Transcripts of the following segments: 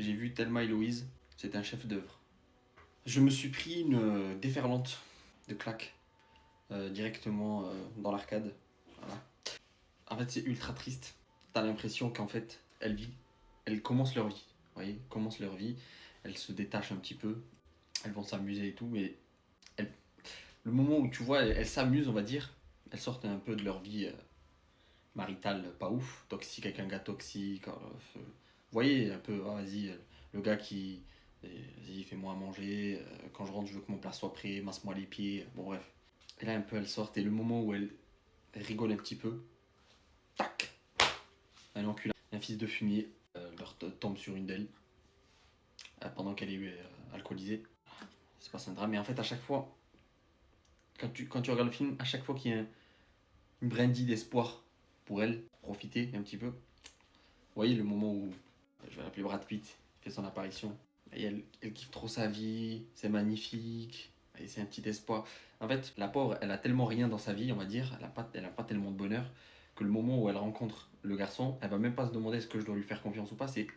j'ai vu Thelma et Louise, c'est un chef-d'œuvre. Je me suis pris une déferlante de claques directement dans l'arcade. Voilà. En fait, c'est ultra triste. T'as l'impression qu'en fait, elles commencent leur vie. Vous voyez, commencent leur vie. Elles se détachent un petit peu. Elles vont s'amuser et tout, mais le moment où tu vois, elles s'amusent, on va dire, elles sortent un peu de leur vie maritale pas ouf, toxique avec un gars toxique. Vous voyez un peu, ah, vas-y, le gars qui, vas-y, fais-moi à manger, quand je rentre, je veux que mon plat soit prêt, masse-moi les pieds, bon bref. Et là, un peu, elles sortent, et le moment où elles rigolent un petit peu, tac, un enculé, un fils de fumier, leur tombe sur une d'elles, pendant qu'elle est alcoolisée. C'est pas un drame, mais en fait, à chaque fois, quand tu regardes le film, à chaque fois qu'il y a une brindille d'espoir pour elle, profiter un petit peu. Vous voyez le moment où, je vais l'appeler Brad Pitt, fait son apparition. Et elle kiffe trop sa vie, c'est magnifique, et c'est un petit espoir. En fait, la pauvre, elle a tellement rien dans sa vie, on va dire, elle a pas tellement de bonheur, que le moment où elle rencontre le garçon, elle va même pas se demander est-ce que je dois lui faire confiance ou pas, c'est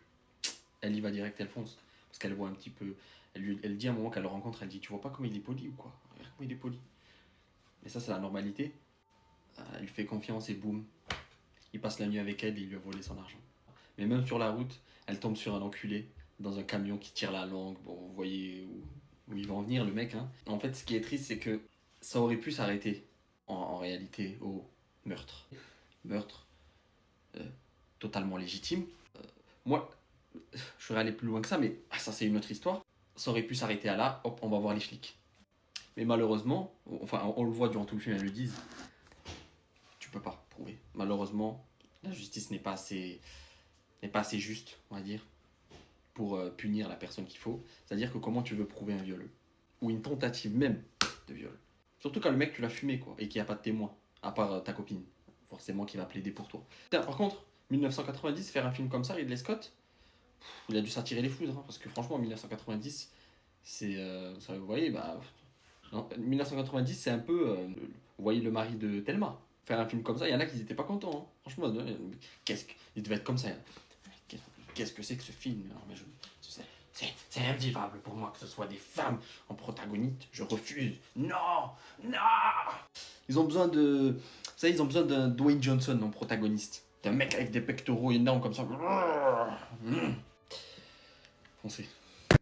elle y va direct, elle fonce. Parce qu'elle voit un petit peu, elle dit à un moment qu'elle le rencontre, elle dit tu vois pas comme il est poli ou quoi? Regarde comme il est poli. Et ça, c'est la normalité. Elle lui fait confiance et boum, il passe la nuit avec elle et il lui a volé son argent. Mais même sur la route, elle tombe sur un enculé dans un camion qui tire la langue. Bon, vous voyez où il va en venir le mec. Hein. En fait, ce qui est triste, c'est que ça aurait pu s'arrêter en réalité au meurtre. Meurtre totalement légitime. Moi, je serais allé plus loin que ça, mais ça c'est une autre histoire. Ça aurait pu s'arrêter à là, hop, on va voir les flics. Mais malheureusement, enfin on le voit durant tout le film, elles le disent, tu peux pas prouver. Malheureusement, la justice n'est pas assez juste, on va dire, pour punir la personne qu'il faut. C'est-à-dire que comment tu veux prouver un viol ou une tentative même de viol. Surtout quand le mec tu l'as fumé quoi et qu'il n'y a pas de témoin, à part ta copine, forcément qui va plaider pour toi. Tiens, par contre, 1990, faire un film comme ça, Ridley Scott, il a dû s'attirer les foudres, hein, parce que franchement, 1990, c'est, ça, vous voyez, bah, non, 1990, c'est un peu, vous voyez le mari de Thelma. Faire un film comme ça, il y en a qui n'étaient pas contents. Hein. Franchement, il devait être comme ça. Qu'est-ce que c'est que ce film? Non, mais c'est invivable pour moi que ce soit des femmes en protagoniste. Je refuse. Non, non. Ils ont besoin de, vous savez, ils ont besoin d'un Dwayne Johnson en protagoniste, d'un mec avec des pectoraux énormes comme ça. Foncez.